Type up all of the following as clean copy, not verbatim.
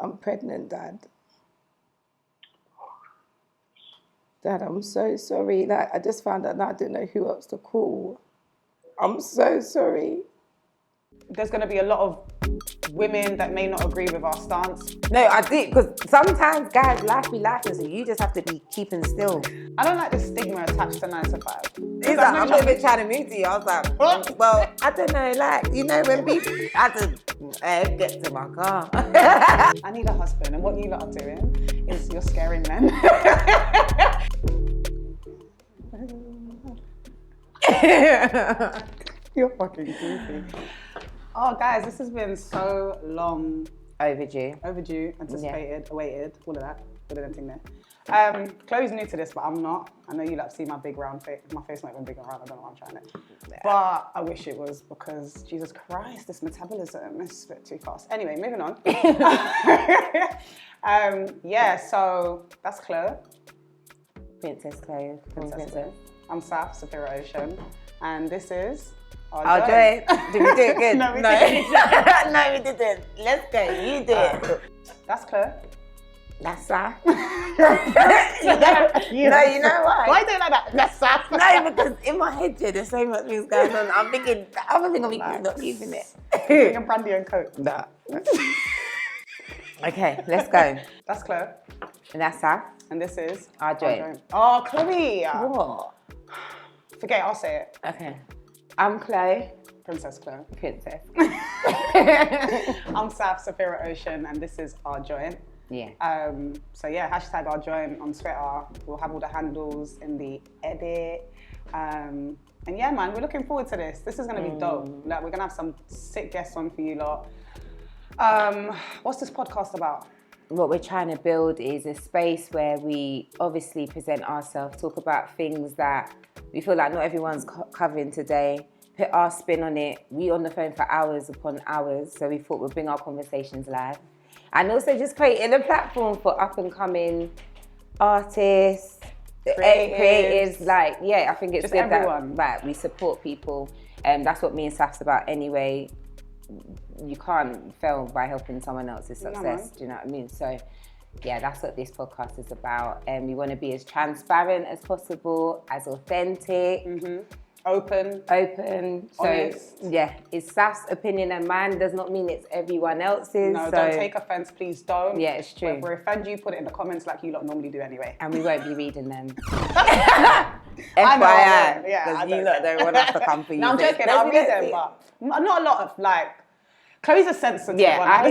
I'm pregnant, Dad. Dad, I'm so sorry. Like, I just found out now I didn't know who else to call. I'm so sorry. There's going to be a lot of women that may not agree with our stance. No, I did, because sometimes guys life be laughing, so you just have to be keeping still. I don't like the stigma attached to 9 to 5. He's like, I'm not even trying to move to you. I was like, well, I don't know, like, you know, when people, I had to get to my car. I need a husband, and what you lot are doing is you're scaring men. You're fucking goofy. Oh, guys, this has been so long. Overdue, Anticipated, awaited, all of that. All of them thing there. Chloe's new to this, but I'm not. I know you like to see my big round face. My face not even big and round. I don't know why I'm trying it. But I wish it was, because Jesus Christ, this metabolism is a bit too fast. Anyway, moving on. Yeah, so that's Chloe. Princess Chloe. Princess. I'm Saf, Superior Ocean. And this is our joint. Did we do it good? No, we didn't. No, we didn't. Let's go. You did. That's Chloe. That's Saf. You know why? Why do you like that? That's Saf. No, because in my head, there's so much things going on. I'm thinking, the other thing I'm not using it. Drinking brandy and coke. Nah. Okay, let's go. That's Chloe. And that's Saf. And this is our joint. Oh, Chloe. What? Forget it, I'll say it. Okay. I'm Chloe. Princess Chloe. Princess. I'm Saf, Superior Ocean, and this is our joint. Yeah. So yeah, hashtag our joint on Twitter. We'll have all the handles in the edit. And yeah, man, we're looking forward to this. This is gonna be dope. Like, we're gonna have some sick guests on for you lot. What's this podcast about? What we're trying to build is a space where we obviously present ourselves, talk about things that we feel like not everyone's covering today, put our spin on it. We on the phone for hours upon hours, so we thought we'd bring our conversations live. And also just creating a platform for up and coming artists, creatives. Like, yeah, I think it's just good everyone. that we support people. And that's what me and Saf's about anyway. You can't fail by helping someone else's success, do you know what I mean? So yeah, that's what this podcast is about. And we want to be as transparent as possible, as authentic, open. So honest. yeah, it's Saf's opinion and mine does not mean it's everyone else's. No, so don't take offense, please don't. Yeah, it's true. If we offend you, put it in the comments like you lot normally do anyway. And we won't be reading them. I know, FYI, yeah, because you lot don't want us to come for you. No, I'm joking, I'll read them, but not a lot of like, Chloe's a sensitive one. I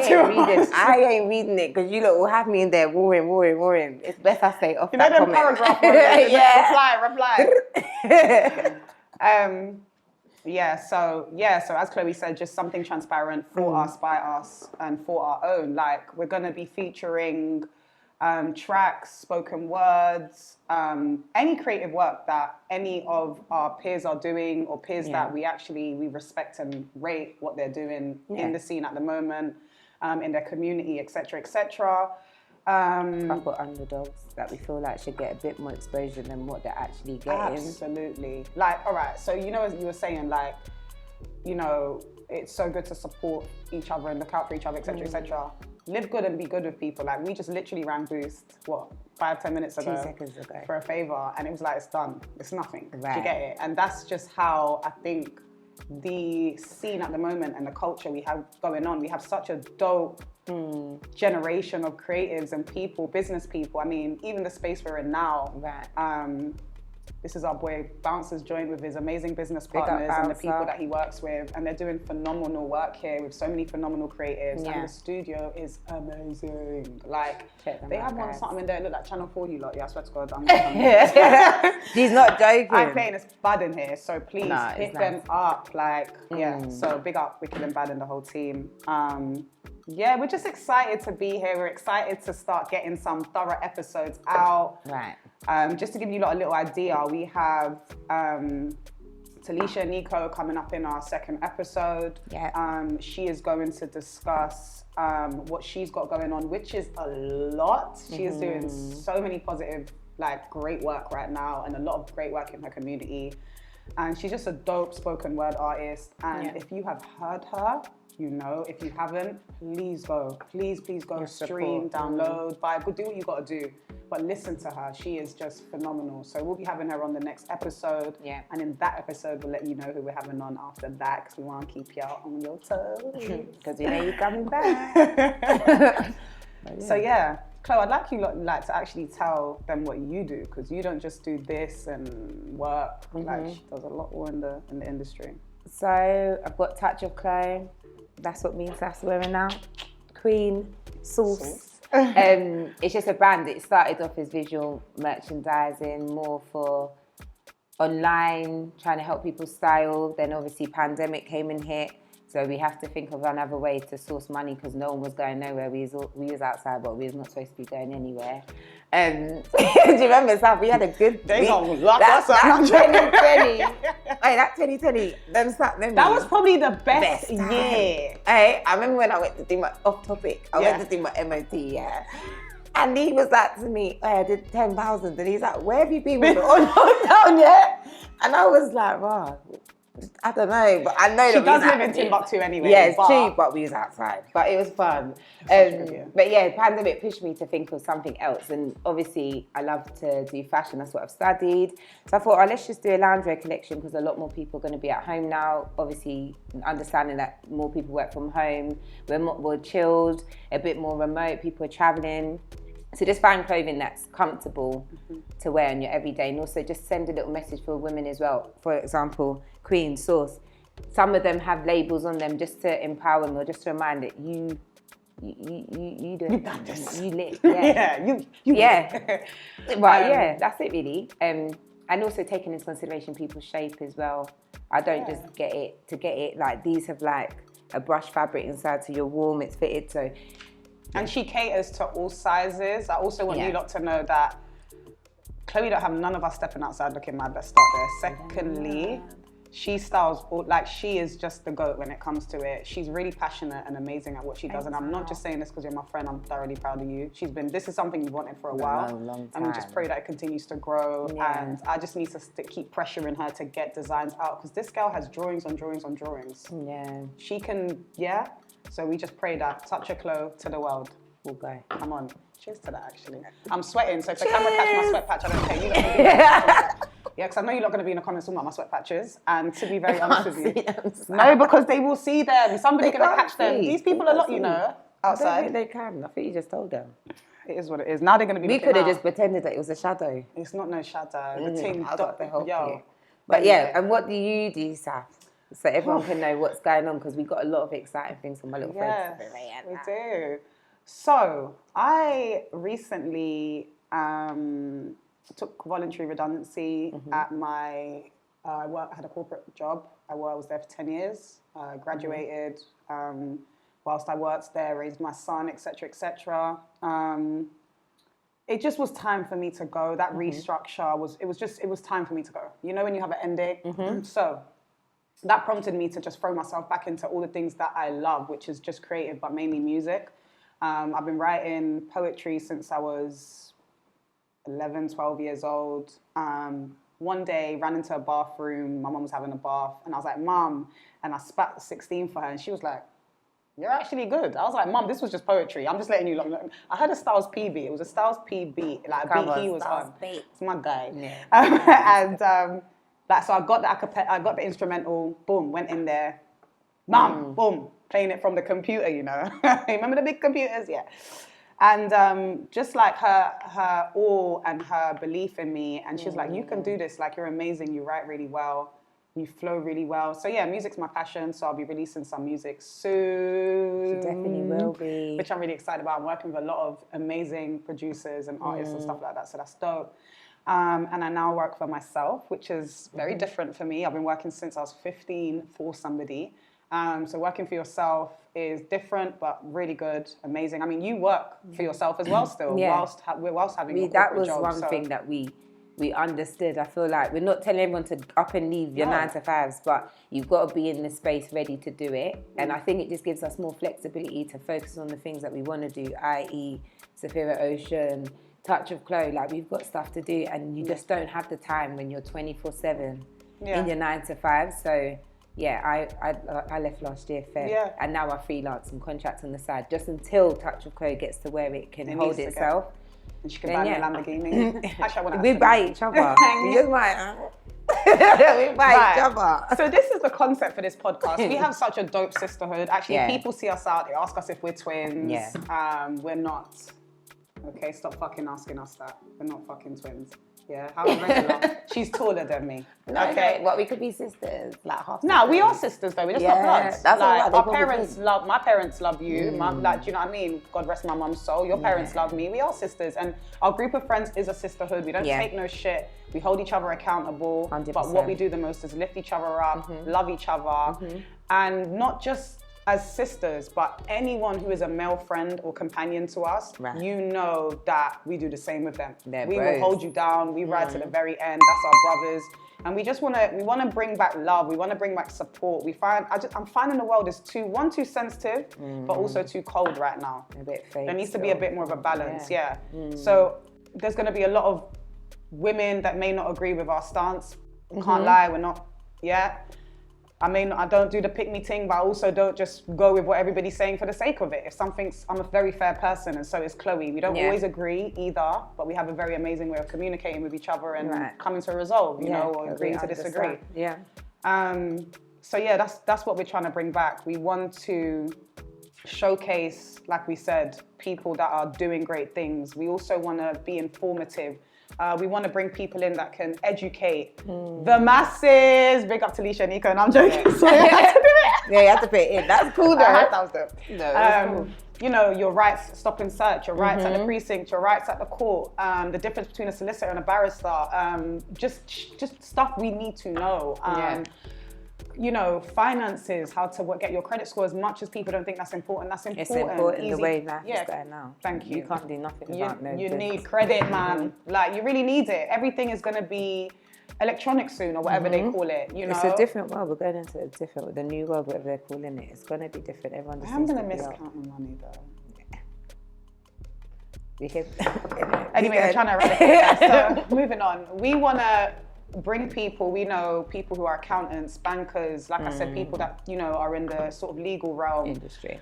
ain't reading it because you lot will have me in there roaring. It's best I stay off that comment. Paragraph one, reply. So as Chloe said, just something transparent for us, by us, and for our own. Like, we're gonna be featuring tracks, spoken words, any creative work that any of our peers are doing, or peers that we respect and rate what they're doing in the scene at the moment, in their community, etc., etc. Couple underdogs that we feel like should get a bit more exposure than what they're actually getting. Absolutely. Like, all right, so you know, as you were saying, like, you know, it's so good to support each other and look out for each other, etc., etc. Live good and be good with people. Like, we just literally rang Boost, 5-10 minutes ago? 2 seconds ago. For a favour, and it was like, it's done. It's nothing. Right. Do you get it? And that's just how I think the scene at the moment and the culture we have going on, we have such a dope generation of creatives and people, business people. I mean, even the space we're in now. Right. This is our boy Bouncer's joined with his amazing business partners and the people that he works with, and they're doing phenomenal work here with so many phenomenal creatives. And the studio is amazing. Like, they have something in there, look like Channel 4, you lot. Yeah, I swear to God, I'm She's not joking. I'm playing this bad in here, so please hit them up. Like, so big up Wicked and Bad and the whole team. Yeah, we're just excited to be here. We're excited to start getting some thorough episodes out. Right. Just to give you lot a little idea, we have Talisha and Nico coming up in our second episode. Yeah. She is going to discuss what she's got going on, which is a lot. She is doing so many positive, like, great work right now, and a lot of great work in her community. And she's just a dope spoken word artist. And if you have heard her, you know. If you haven't, please go. Please go stream, support. download, buy, do what you got to do. But listen to her. She is just phenomenal. So we'll be having her on the next episode. Yeah. And in that episode, we'll let you know who we're having on after that because we want to keep y'all on your toes. Because you know you're coming back. So yeah, Chloe, I'd like you like to actually tell them what you do because you don't just do this and work. Like she does a lot more in the industry. So I've got Touch of Clo. That's what me and Saf's wearing now. Queen Sauce. It's just a brand. It started off as visual merchandising, more for online, trying to help people style. Then obviously pandemic came and hit. So we have to think of another way to source money because no one was going nowhere. We was outside, but we was not supposed to be going anywhere. Do you remember, Saf? We had a good They week. gonna lock us up. 2020. Hey, that 2020. Them start memories. That was probably the best time. year. Hey, I remember when I went to do my off topic. I Yeah. went to do my MOT, yeah. And he was like to me, I did 10,000. And he's like, where have you been with it all lockdown yet? And I was like, wow. I don't know, but I know She that does we live was in Timbuktu anyway. Yeah, it's but cheap, but we was outside. But it was fun. true, yeah. But yeah, pandemic pushed me to think of something else. And obviously, I love to do fashion. That's what I've studied. So I thought, let's just do a loungewear collection because a lot more people are going to be at home now. Obviously, understanding that more people work from home. We're chilled, a bit more remote. People are traveling. So just find clothing that's comfortable to wear in your everyday, and also just send a little message for women as well. For example, Queen Sauce. Some of them have labels on them just to empower them or just to remind that you do it. got this. You lit. Yeah. you Yeah. Well, yeah, that's it really. And also taking into consideration people's shape as well. I don't just get it. Like these have like a brush fabric inside, so you're warm. It's fitted, so. And she caters to all sizes. I also want you lot to know that Chloe don't have none of us stepping outside looking mad. Let's start there. Secondly, she styles, like she is just the GOAT when it comes to it. She's really passionate and amazing at what she does. And I'm not just saying this because you're my friend, I'm thoroughly proud of you. This is something you wanted for a while. Long And we just pray that it continues to grow. Yeah. And I just need to keep pressuring her to get designs out because this girl has drawings on drawings on drawings. Yeah, She can, So we just pray that Touch a Clo to the world. we'll go. Come on. Cheers to that, actually. I'm sweating, so if the camera catch my sweat patch, I don't care. You lot can do that. Yeah, because I know you're not going to be in the comments talking about my sweat patches. And to be very honest with you, no, because they will see them. Somebody's going to catch them. These people are not, you know, I don't outside. think they can. I think you just told them. It is what it is. Now they're going to be. We looking could have out. just pretended that it was a shadow. It's not no shadow. The thing, I got to help you. But But yeah, and what do you do, Saf? So everyone can know what's going on because we got a lot of exciting things from my little friends. yes, we do. So I recently took voluntary redundancy at my. I had a corporate job. I was there for 10 years. Graduated. Whilst I worked there, raised my son, etc., etc. It just was time for me to go. That restructure it was time for me to go. You know when you have an end date? So that prompted me to just throw myself back into all the things that I love, which is just creative, but mainly music. I've been writing poetry since I was 11, 12 years old. One day, ran into a bathroom. My mum was having a bath, and I was like, "Mum," and I spat 16 for her, and she was like, "You're actually good." I was like, "Mum, this was just poetry. I'm just letting you know." I had a Styles P beat. It was a Styles P beat, like a beat he was on. It's my guy. Yeah. And so I got the instrumental. Boom, went in there. Mum, boom, playing it from the computer. You know, remember the big computers? Yeah. And just like her awe and her belief in me, and she was like, "You can do this. Like, you're amazing. You write really well. You flow really well." So yeah, music's my passion. So I'll be releasing some music soon. She definitely will be. Which I'm really excited about. I'm working with a lot of amazing producers and artists and stuff like that. So that's dope. And I now work for myself, which is very different for me. I've been working since I was 15 for somebody. So working for yourself is different, but really good, amazing. I mean, you work for yourself as well still, whilst having a corporate that was job, one thing that we understood. I feel like we're not telling everyone to up and leave your 9 to 5s, but you've got to be in the space ready to do it. And I think it just gives us more flexibility to focus on the things that we want to do, i.e. Sapphira Ocean, Touch of Clo. Like, we've got stuff to do, and you just don't have the time when you're 24/7 in your 9 to 5. So I left last year fair. Yeah. And now I freelance and contract on the side just until Touch of Clo gets to where it can hold itself. And she can buy me a Lamborghini. Actually, I want to We buy each other. We just might. We buy each other. So this is the concept for this podcast. We have such a dope sisterhood. Actually, people see us out. They ask us if we're twins. Yeah. We're not. Okay, stop fucking asking us that. We're not fucking twins. Yeah, how regular. She's taller than me. Okay. Well, we could be sisters, like half. No, we are sisters though. We're just not bloods. That's like, all right. our parents love. My parents love you. Like, do you know what I mean? God rest my mum's soul. Your parents love me. We are sisters, and our group of friends is a sisterhood. We don't take no shit. We hold each other accountable. 100%. But what we do the most is lift each other up, love each other, and not just as sisters, but anyone who is a male friend or companion to us, you know that we do the same with them. We will hold you down. We ride to the very end. That's our brothers. And we just want to bring back love. We want to bring back support. I'm finding the world is too sensitive, but also too cold right now. A bit fake. There needs to be a bit more of a balance. So there's going to be a lot of women that may not agree with our stance. Can't lie, we're not. I don't do the pick me thing, but I also don't just go with what everybody's saying for the sake of it. I'm a very fair person, and so is Chloe. We don't always agree either, but we have a very amazing way of communicating with each other and coming to a resolve, you know, or agreeing to disagree. So that's what we're trying to bring back. We want to showcase, like we said, people that are doing great things. We also want to be informative. We want to bring people in that can educate the masses. Big up to Lisha and Nico, and I'm joking. So you had to do it. Yeah, you have to put it in. That's cool though. That was dope. No, cool. You know, your rights, stop and search, your rights at the precinct, your rights at the court, the difference between a solicitor and a barrister, just stuff we need to know. You know, finances, how to get your credit score. As much as people don't think that's important, that's important. It's important the way life is going now. Thank you. You can't do nothing without no. You need credit, man. Like, you really need it. Everything is going to be electronic soon, or whatever they call it. You know, it's a different world. We're going into the new world, whatever they're calling it. It's going to be different. Everyone just. I'm going to miss counting money though. We can. Anyway, I'm trying to eradicate that. So moving on, we want to bring people, we know people who are accountants, bankers, like I said, people that, you know, are in the sort of legal realm. Industry.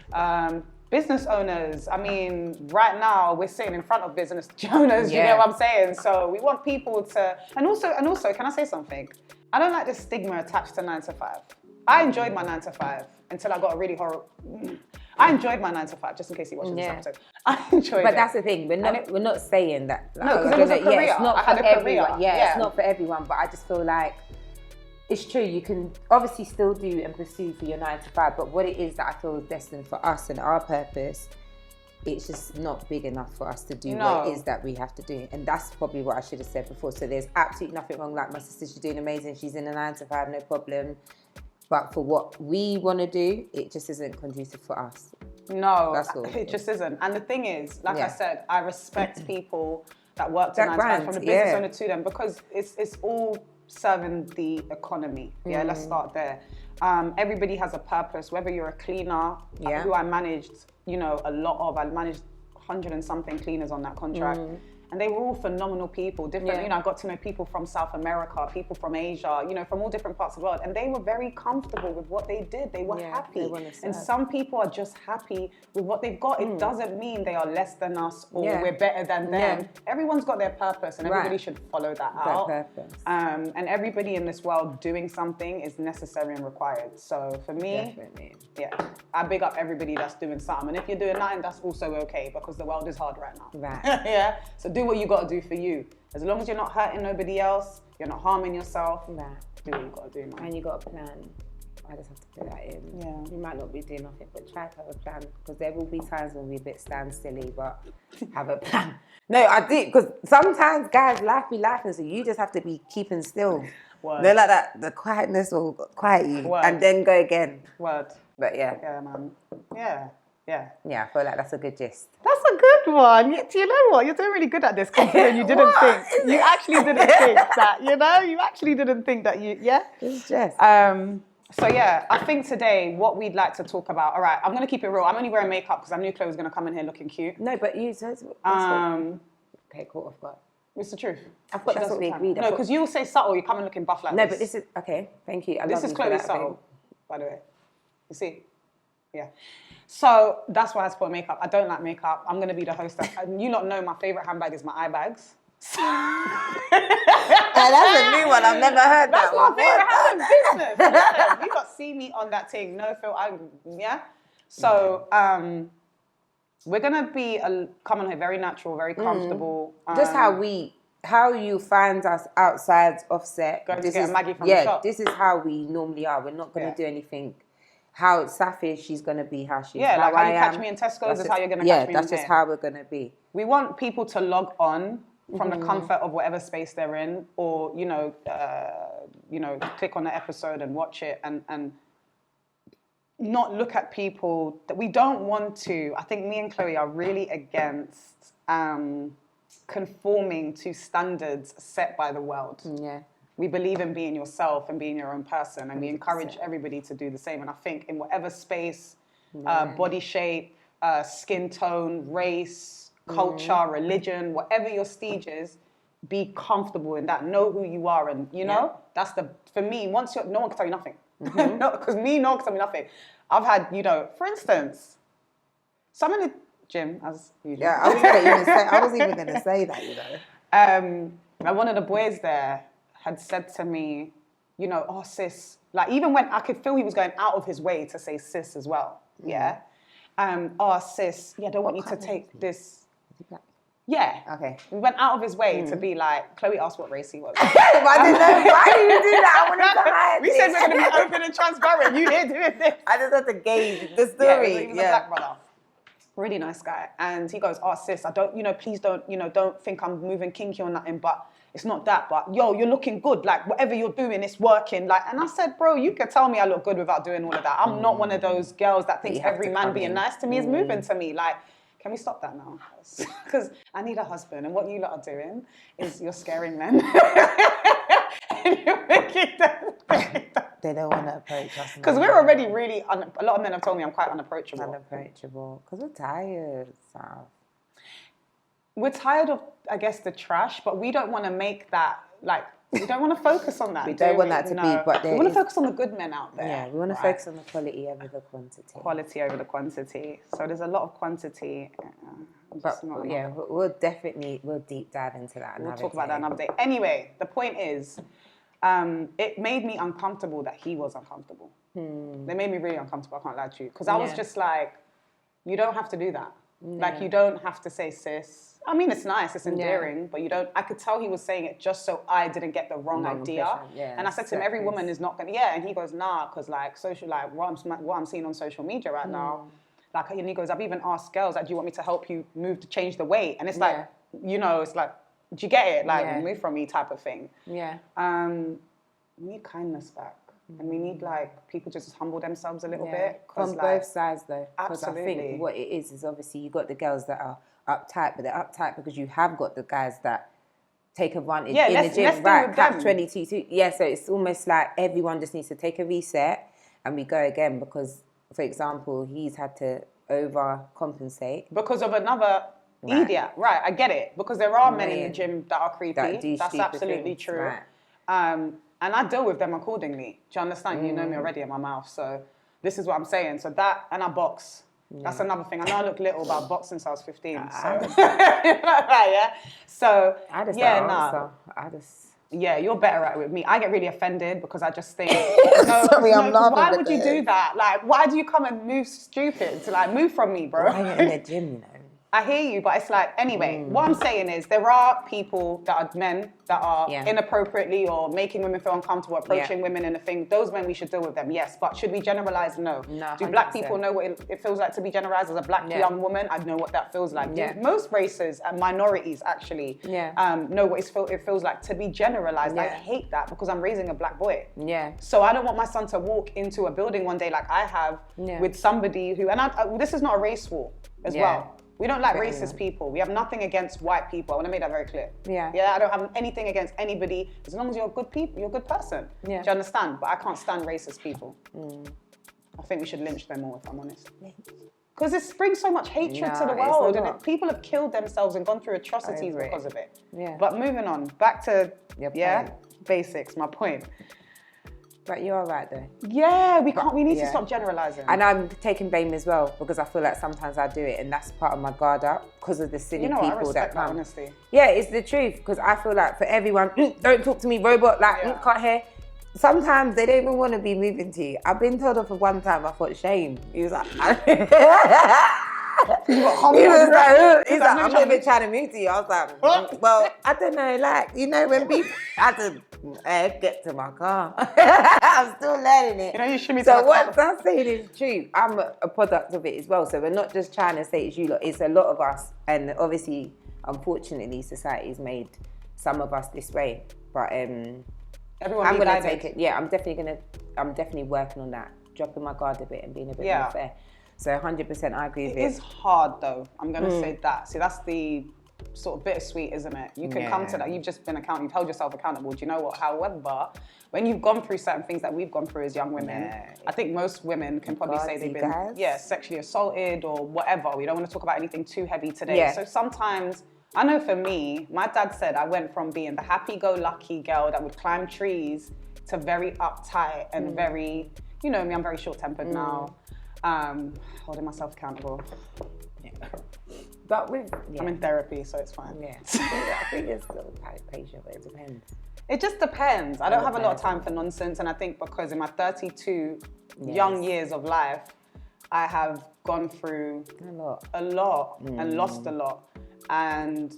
Business owners. I mean, right now we're sitting in front of business owners, you know what I'm saying? So we want people to, and also, can I say something? I don't like the stigma attached to 9 to 5. I enjoyed my 9 to 5 until I got a really horrible. I enjoyed my 9 to 5, just in case you watched this episode. I enjoyed it. But that's the thing. We're not saying that. Like, no, because it was a career. It's not I had for a everyone. career. Yeah, it's not for everyone. But I just feel like it's true. You can obviously still do and pursue for your 9 to 5. But what it is that I feel is destined for us and our purpose, it's just not big enough for us to do what it is that we have to do. And that's probably what I should have said before. So there's absolutely nothing wrong. Like my sister, she's doing amazing. She's in a 9 to 5, no problem. But for what we want to do, it just isn't conducive for us. No, that's all. It just isn't. And the thing is, like I said, I respect people that work to 9 to 5, from the business owner to them, because it's all serving the economy. Yeah, let's start there. Everybody has a purpose, whether you're a cleaner, who I managed, you know, a lot of. I managed 100 and something cleaners on that contract. And they were all phenomenal people, different, you know, I got to know people from South America, people from Asia, you know, from all different parts of the world. And they were very comfortable with what they did. They were happy. And some people are just happy with what they've got. It doesn't mean they are less than us or we're better than them. Everyone's got their purpose, and everybody should follow that out. And everybody in this world doing something is necessary and required. So for me, I big up everybody that's doing something. And if you're doing nothing, that's also okay, because the world is hard right now. So do what you got to do for you. As long as you're not hurting nobody else, you're not harming yourself, do what you got to do, man. And you got a plan. I just have to put that in. You might not be doing nothing, but try to have a plan, because there will be times when we're a bit standstilly, but have a plan. No, I do, because sometimes, guys, life be life, and so you just have to be keeping still. They're like that, the quietness will quiet you, and then go again. But yeah, man. Yeah, I feel like that's a good gist. That's a good one. Do you know what? You're doing really good at this, considering you didn't think. You actually didn't think that, you know? You actually didn't think that It's just. So yeah, I think today what we'd like to talk about, all right, I'm going to keep it real. I'm only wearing makeup because I knew Chloe was going to come in here looking cute. No, but you said... Okay, cool, I've got... It's the truth. I thought that's what we agreed. No, because you will say subtle, you come in looking buff like this. No, but this is... Okay, thank you. This is Chloe's subtle. by the way. You see? Yeah. So that's why I support makeup. I don't like makeup. I'm going to be the host. And you lot know my favorite handbag is my eye bags. That's a new one. I've never heard That's that my one. favorite handbag business. You got see me on that thing. No feel. Yeah. So we're gonna be come on here very natural, very comfortable. Just how you find us outside offset. Going to get a Maggie from the shop. This is how we normally are. We're not gonna do anything. How Saf is, she's gonna be how she's. Yeah, like how you catch am. me in Tesco's is Just, how you're gonna catch me. Yeah, that's just how we're gonna be. We want people to log on from the comfort of whatever space they're in, or click on the episode and watch it, and not look at people that we don't want to. I think me and Chloe are really against conforming to standards set by the world. Yeah. We believe in being yourself and being your own person, and we encourage everybody to do the same. And I think in whatever space, body shape, skin tone, race, culture, religion, whatever your stage is, be comfortable in that. Know who you are, and that's for me. Once no one can tell you nothing. Because no one can tell me nothing. I've had, for instance, some in the gym, as usual. Yeah, I was even going to say that, Like one of the boys there had said to me, oh sis, like even when I could feel he was going out of his way to say sis as well. Yeah. Oh sis, I don't want you to take this. Yeah. Okay. He went out of his way to be like, Chloe asked what race he was. I didn't know. Why do you do that? I wanted to hide We said we're going to be open and transparent. You here doing this. I just had to gauge the story. Yeah, he was a black brother. Really nice guy. And he goes, oh sis, I don't, please don't, don't think I'm moving kinky or nothing, but it's not that. But you're looking good. Like whatever you're doing, it's working. Like, and I said, bro, you can tell me I look good without doing all of that. I'm not one of those girls that thinks every man being nice to me is moving to me. Like, can we stop that now? Because I need a husband, and what you lot are doing is you're scaring men. And you're making them They don't want to approach us. Because we're already really, a lot of men have told me I'm quite unapproachable. Unapproachable. Because we're tired, Saf. We're tired of, I guess, the trash, but we don't want to make that, we don't want to focus on that. We don't want that to be, but we want to focus on the good men out there. Yeah, we want to focus on the quality over the quantity. Quality over the quantity. So there's a lot of quantity. But yeah, we'll deep dive into that. We'll talk about that another day. Anyway, the point is, it made me uncomfortable that he was uncomfortable. They made me really uncomfortable, I can't lie to you. Because I was just like, you don't have to do that. Like, you don't have to say sis. I mean, it's nice, it's endearing, but you don't, I could tell he was saying it just so I didn't get the wrong idea. And I said to him, every woman is not going to, and he goes, nah, because what I'm seeing on social media right now, and he goes, I've even asked girls, do you want me to help you change the weight? And it's like, it's like, do you get it? Like, move from me type of thing. Yeah. We need kindness back. And we need people to just humble themselves a little bit. From both sides though. Because I Absolutely. think what it is obviously you got the girls that are uptight, but they're uptight because you have got the guys that take advantage in the gym. Right, catch 22. Yeah, so it's almost like everyone just needs to take a reset and we go again because, for example, he's had to overcompensate. Because of another idiot. Right, I get it. Because there are men in the gym that are creepy. That's absolutely true. Right. And I deal with them accordingly. Do you understand? You know me already in my mouth. So this is what I'm saying. So that, and I box. That's another thing. I know I look little, but I've boxed since I was 15. So, yeah, you're better at it with me. I get really offended because I just think, Sorry, I'm laughing. Why would you do that? Like, why do you come and move stupid to move from me, bro? Why are you in the gym, you know? I hear you, but it's like, anyway, what I'm saying is there are people that are men that are inappropriately or making women feel uncomfortable, approaching women in a thing. Those men, we should deal with them, yes. But should we generalize? No. Do black people know what it feels like to be generalized as a black young woman? I know what that feels like. Most races and minorities actually know what it feels like to be generalized. I hate that because I'm raising a black boy. Yeah. So I don't want my son to walk into a building one day like I have with somebody who, and this is not a race war as well. We don't like racist people. We have nothing against white people. I want to make that very clear. Yeah. Yeah, I don't have anything against anybody as long as you're good people, you're a good person. Yeah. Do you understand? But I can't stand racist people. I think we should lynch them all, if I'm honest. Because it brings so much hatred to the world, and people have killed themselves and gone through atrocities because of it. Yeah. But moving on, back to basics. My point. But you're all right though. Yeah, we need to stop generalizing. And I'm taking blame as well because I feel like sometimes I do it and that's part of my guard up because of the silly people I respect that come. honesty. Yeah, it's the truth because I feel like for everyone, don't talk to me, robot, like, can't hear. Sometimes they don't even want to be moving to you. I've been told off for one time, I thought, shame. He was like, he's like, I'm not even trying to move to you. I was like, well, I don't know, like, you know, when people, I had to get to my car. I'm still learning it. You know, you shimmy to so my what car. I'm saying is true. I'm a product of it as well. So we're not just trying to say it's you lot, it's a lot of us. And obviously, unfortunately, society's made some of us this way. But everyone I'm gonna take it. Yeah, I'm definitely working on that, dropping my guard a bit and being a bit more fair. So 100% I agree with it. It is hard though. I'm gonna say that. See, that's the sort of bittersweet, isn't it? You can come to that. You've just been you've held yourself accountable. Do you know what? However, when you've gone through certain things that we've gone through as young women, I think most women can probably say they've been sexually assaulted or whatever. We don't want to talk about anything too heavy today. Yeah. So sometimes, I know for me, my dad said I went from being the happy-go-lucky girl that would climb trees to very uptight and very, you know me, I'm very short-tempered now. Holding myself accountable. Yeah. But I'm in therapy, so it's fine. Yeah. I think it's still patient, but it depends. It just depends. I don't have a lot of time for nonsense, and I think because in my 32 young years of life, I have gone through a lot and lost a lot. And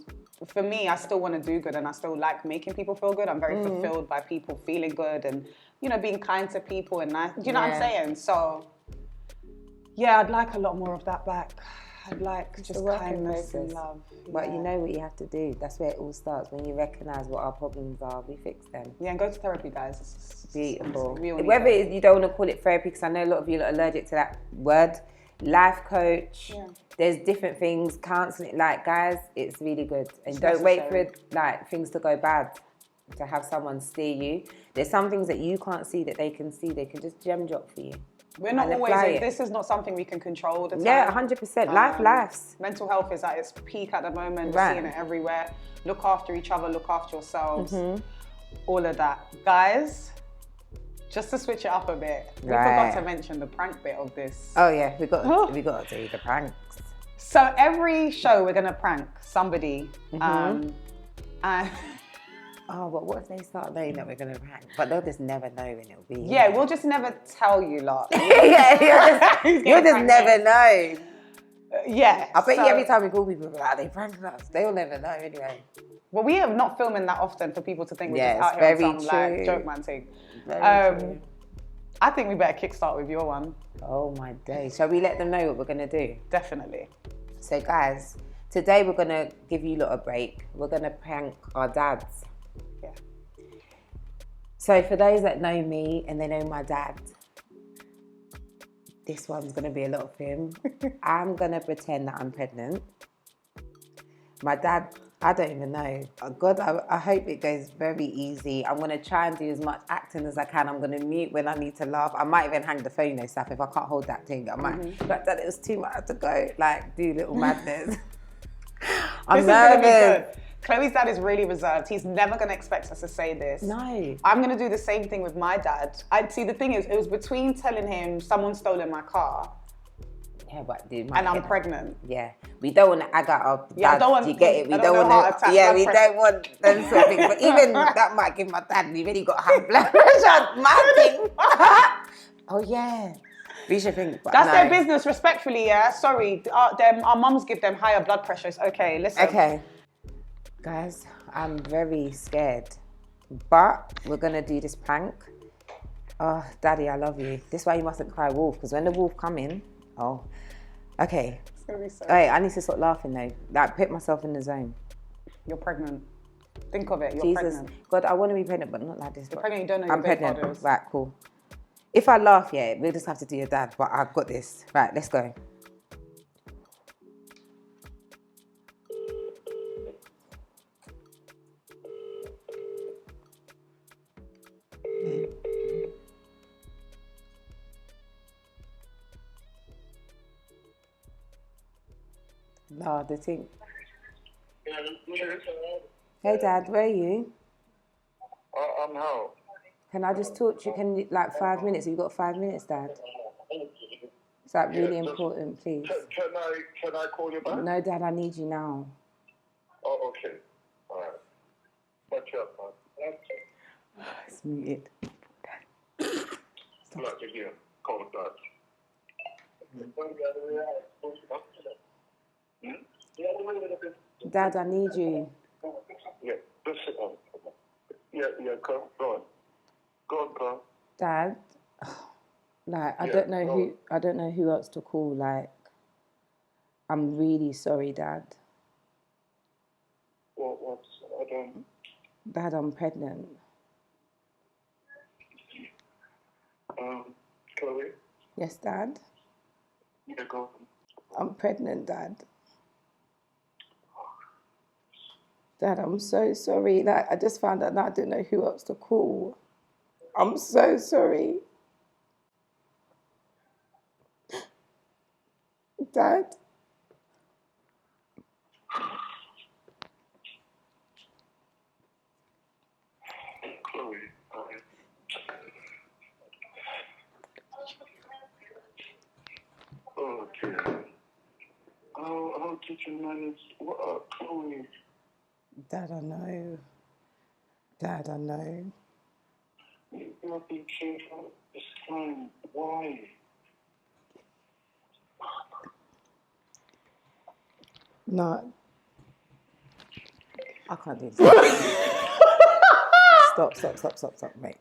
for me, I still want to do good, and I still like making people feel good. I'm very fulfilled by people feeling good and, you know, being kind to people and nice. Do you know what I'm saying? So, yeah, I'd like a lot more of that back. I'd like just kindness and love. But you know what you have to do. That's where it all starts. When you recognise what our problems are, we fix them. Yeah, and go to therapy, guys. It's beautiful. Whether it is, you don't want to call it therapy, because I know a lot of you are allergic to that word. Life coach. Yeah. There's different things. Counselling, like, guys, it's really good. And don't wait for things to go bad to have someone steer you. There's some things that you can't see that they can see. They can just gem drop for you. We're not always, this is not something we can control all the time. Yeah, 100%. Life. Mental health is at its peak at the moment. We're seeing it everywhere. Look after each other, look after yourselves. All of that. Guys, just to switch it up a bit, we forgot to mention the prank bit of this. Oh yeah, we got to do the pranks. So every show we're gonna prank somebody. Oh, but what if they start knowing that we're going to prank? But they'll just never know when it'll be. Yeah, we'll just never tell you lot. You'll just never know. Yeah. I bet you every time we call people, they prank us. They'll never know anyway. Well, we are not filming that often for people to think we're just out here on some like joke man thing. I think we better kickstart with your one. Oh my days. Shall we let them know what we're going to do? Definitely. So guys, today we're going to give you lot a break. We're going to prank our dads. Yeah. So for those that know me and they know my dad, this one's going to be a lot of him. I'm going to pretend that I'm pregnant. My dad, I don't even know. God, I hope it goes very easy. I'm going to try and do as much acting as I can. I'm going to mute when I need to laugh. I might even hang the phone, though, Saf, if I can't hold that thing. I might. But that it was too much to go, like, do little madness. I'm nervous. Chloe's dad is really reserved. He's never going to expect us to say this. No. I'm going to do the same thing with my dad. See, the thing is, it was between telling him someone's stolen my car. Yeah, but dude, and I'm pregnant. Yeah, we don't want to ag out our dads. Yeah, I don't want, you get it? We don't want to. Yeah, we don't want them sort of things. But even that might give my dad. We've really got high blood pressure. My thing. Oh yeah. We should think. That's their business, respectfully. Yeah. Sorry, our mums give them higher blood pressures. Okay, listen. Okay. Guys, I'm very scared, but we're gonna do this prank. Oh, Daddy, I love you. This is why you mustn't cry wolf, because when the wolf come in, okay. It's gonna be so. Hey, I need to stop laughing though. Like, put myself in the zone. You're pregnant. Think of it. You're Jesus. pregnant. God, I want to be pregnant, but not like this. You're pregnant. You don't know. I'm pregnant. Right, cool. If I laugh, yeah, we'll just have to do your dad. But I've got this. Right, let's go. No, the thing. Hey, Dad, where are you? I'm home. Can I just talk to you? Can you, like 5 minutes? Have you got 5 minutes, Dad? Is that really important, please? Can I call you back? No, Dad, I need you now. Oh, okay. All right. What's up, man? It's muted. Glad to hear. Call that. Dad, I need you. Yeah, just sit down. Yeah, go on. Go on. Dad, like I Yeah, don't know who else to call. Like, I'm really sorry, Dad. What's, I don't... Dad, I'm pregnant. Chloe? Yes, Dad. Yeah, go on. I'm pregnant, Dad. Dad, I'm so sorry. Like, I just found out now I didn't know who else to call. I'm so sorry. Dad? Chloe, oh, dear. How did you manage? What, Chloe? Dad, I know. Dad, I know. You have been careful this time. Why? No. I can't do this. Stop, mate.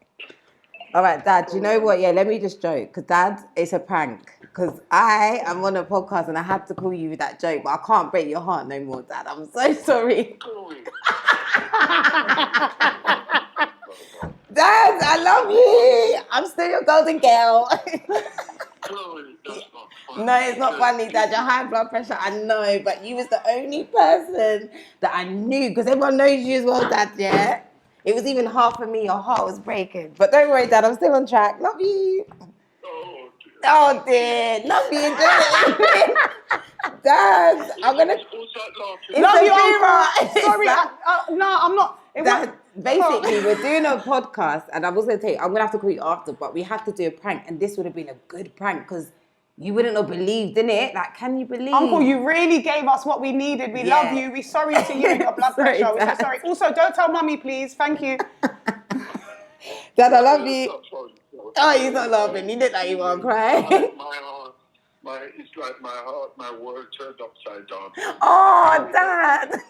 All right, Dad, you know what? Yeah, let me just joke. Because, Dad, it's a prank. Because I am on a podcast and I had to call you with that joke, but I can't break your heart no more, Dad. I'm so sorry. Chloe. Dad, I love you. I'm still your golden girl. Chloe, that's not funny. No, it's not funny, Dad. Your high blood pressure, I know. But you was the only person that I knew. Because everyone knows you as well, Dad, yeah? It was even half of me. Your heart was breaking. But don't worry, Dad. I'm still on track. Love you. Oh, dear. Oh, dear. Love you, Dad. I'm going to... Who's that laughing? It's Love a you, mirror. Uncle. Sorry, no, I'm not. Dad, basically, we're doing a podcast, and I was going to tell you, I'm going to have to call you after, but we have to do a prank, and this would have been a good prank, because you wouldn't have believed, innit? Like, can you believe? Uncle, you really gave us what we needed. We love you. We're sorry to you and your blood Sorry, pressure. We're so Dad. sorry. Also, don't tell Mummy, please. Thank you. Dad, I love you. Stop, sorry. Oh, he's not laughing. He looked like he want to cry. It's like my heart, my world turned upside down. Oh, Dad.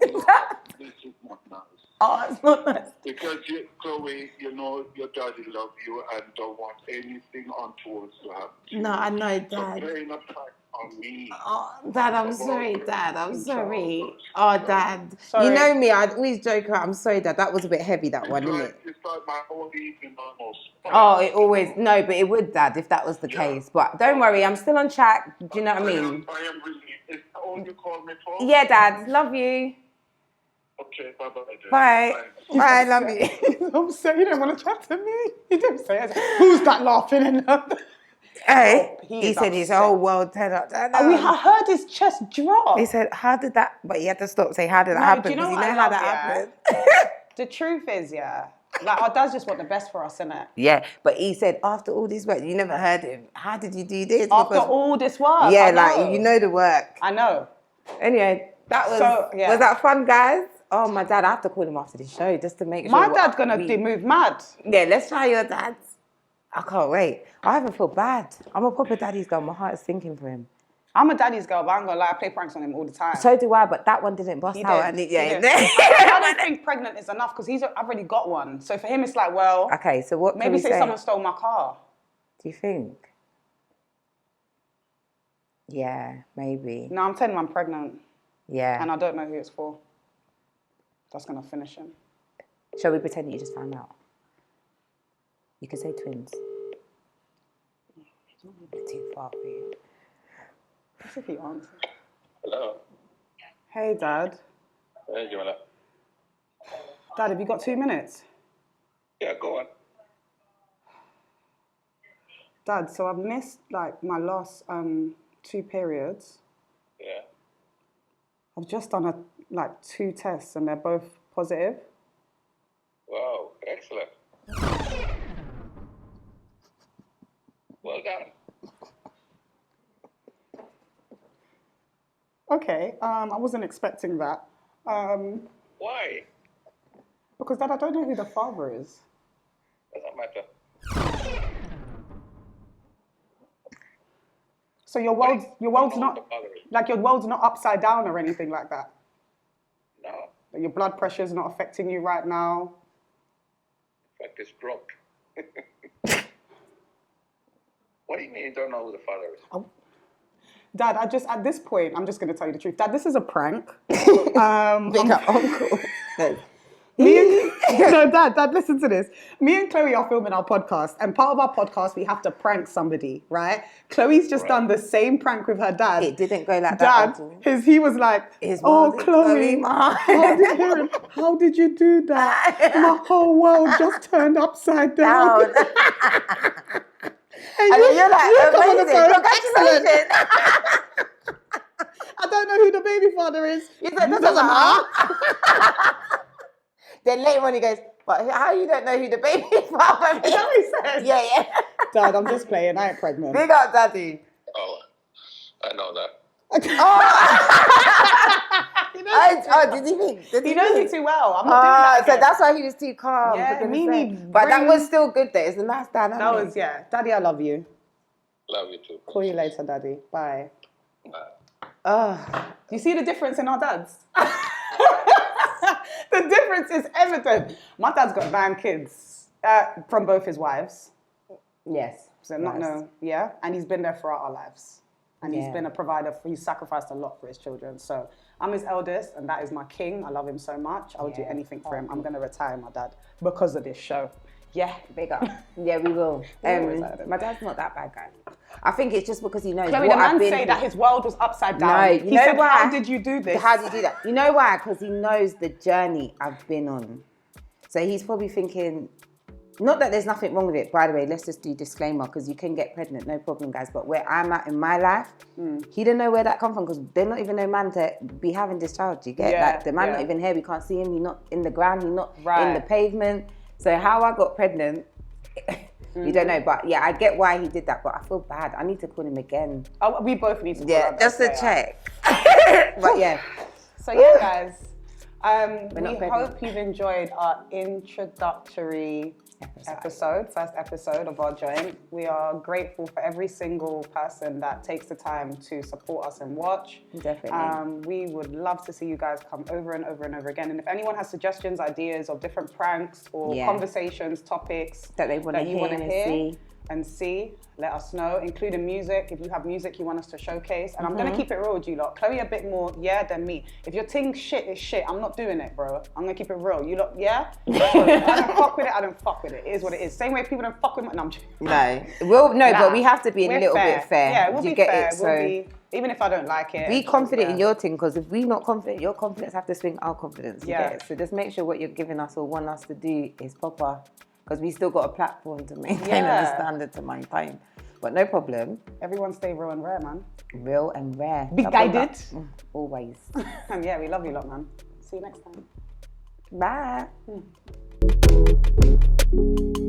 This is not nice. Oh, it's not nice. Because, Chloe, you know your daddy loves you and don't want anything untoward to happen to you. No, I know, So Dad. playing a prank on me. Oh, Dad, I'm sorry, Dad. I'm sorry. Oh, Dad. Sorry. You know me, I'd always joke around. I'm sorry, Dad. That was a bit heavy, that one, isn't it? It's like my whole evening almost. Oh, it always... No, but it would, Dad, if that was the case. But don't worry, I'm still on track. Do you know what I mean? I am really... Is that all you called me for? Yeah, Dad. Love you. Okay, bye-bye. Bye. Bye, love you. I'm sorry, you don't want to chat to me. You didn't say it. Who's that laughing in there? Hey, He he is said his upset. whole world turned up. I heard his chest drop. He said, how did that... But he had to stop saying, how did that No, happen? do you know Because what I how love, that yeah? happened. The truth is, yeah, like our dads just want the best for us, innit? Yeah, but he said, after all this work, you never heard him. How did you do this? After Because- all this work, Yeah, I know. like, you know the work. I know. Anyway, that was... So, yeah. Was that fun, guys? Oh, my dad, I have to call him after the show just to make sure... My dad's gonna move mad. Yeah, let's try your dad's. I can't wait. I even feel bad. I'm a proper daddy's girl. My heart is sinking for him. I'm a daddy's girl, but I'm gonna lie, I play pranks on him all the time. So do I, but that one didn't bust He out. did. And it, He yeah, did. I don't think pregnant is enough because I've already got one. So for him, it's like, well, Okay, so what can maybe we say say? someone stole my car. Do you think? Yeah, maybe. No, I'm telling him I'm pregnant, Yeah. and I don't know who it's for. That's gonna finish him. Shall we pretend you just found out? You could say twins. It's too far for you. Let's see if he answers. Hello. Hey, Dad. Hey, Joanna. Dad, have you got 2 minutes? Yeah, go on. Dad, so I've missed like my last 2 periods. Yeah. I've just done 2 tests and they're both positive. Wow, excellent. Well done. Okay, I wasn't expecting that. Why? Because Dad, I don't know who the father is. Doesn't matter. So your world's I don't know not what the father is. like your world's not upside down or anything like that. No. Your blood pressure is not affecting you right now. In fact, it's dropped. What do you mean you don't know who the father is? Dad, at this point, I'm just going to tell you the truth. Dad, this is a prank. Big up uncle. No, Dad, listen to this. Me and Chloe are filming our podcast, and part of our podcast, we have to prank somebody, right? Chloe's just done the same prank with her dad. It didn't go like Dad, that. he was like, oh, Chloe, how did you do that? My whole world just turned upside down. And then you're like, amazing, congratulations. I don't know who the baby father is. He's like, doesn't matter. Then later on he goes, but how you don't know who the baby father is? Is that what he said? Yeah. Dad, I'm just playing. I ain't pregnant. Big up, Daddy. Oh, I know that. Did he think? He knows me too well. I'm not doing that So again. that's why he was too calm. Yeah, for goodness Mimi sake. But that brings- was still good though. It's a nice dynamic. That was, yeah. Daddy, I love you. Love you too. Call you later, Daddy. Bye. Bye. You see the difference in our dads? The difference is evident. My dad's got 9 kids from both his wives. Yes. So and he's been there throughout our lives. And he's been a provider. He's sacrificed a lot for his children. So I'm his eldest, and that is my king. I love him so much. I would do anything for him. I'm going to retire my dad because of this show. Yeah. Big up. Yeah, we will. My dad's not that bad guy. I think it's just because he knows Chloe, what the man I've been say through. that his world was upside down. No, he said, why? how did you do this? How did you do that? You know why? Because he knows the journey I've been on. So he's probably thinking, not that there's nothing wrong with it, by the way, let's just do disclaimer, because you can get pregnant, no problem, guys. But where I'm at in my life, he didn't know where that come from, because they're not even no man to be having this child, you get? Like, the man not even here, we can't see him, he's not in the ground, he's not in the pavement. So how I got pregnant, you don't know, but yeah, I get why he did that, but I feel bad. I need to call him again. Oh, we both need to call him. Just to check. But yeah. So yeah, guys, we pregnant. hope you've enjoyed our introductory first episode of our joint. We are grateful for every single person that takes the time to support us and watch. Definitely. We would love to see you guys come over and over and over again. And if anyone has suggestions, ideas of different pranks or conversations, topics that they want to hear and see, let us know, including music. If you have music you want us to showcase. And I'm going to keep it real with you lot. Chloe a bit more than me. If your thing shit is shit, I'm not doing it, bro. I'm going to keep it real. You lot, I don't fuck with it, I don't fuck with it. It is what it is. Same way people don't fuck with my... No, I'm joking. But we have to be a little bit fair. Yeah, we'll you be get fair. It, so even if I don't like it. be confident in your thing, because if we're not confident, your confidence have to swing our confidence. You get it? So just make sure what you're giving us or want us to do is proper. Because we still got a platform to maintain and a standard to maintain. But no problem. Everyone stay real and rare, man. Real and rare. Be guided. Always. And yeah, we love you lot, man. See you next time. Bye.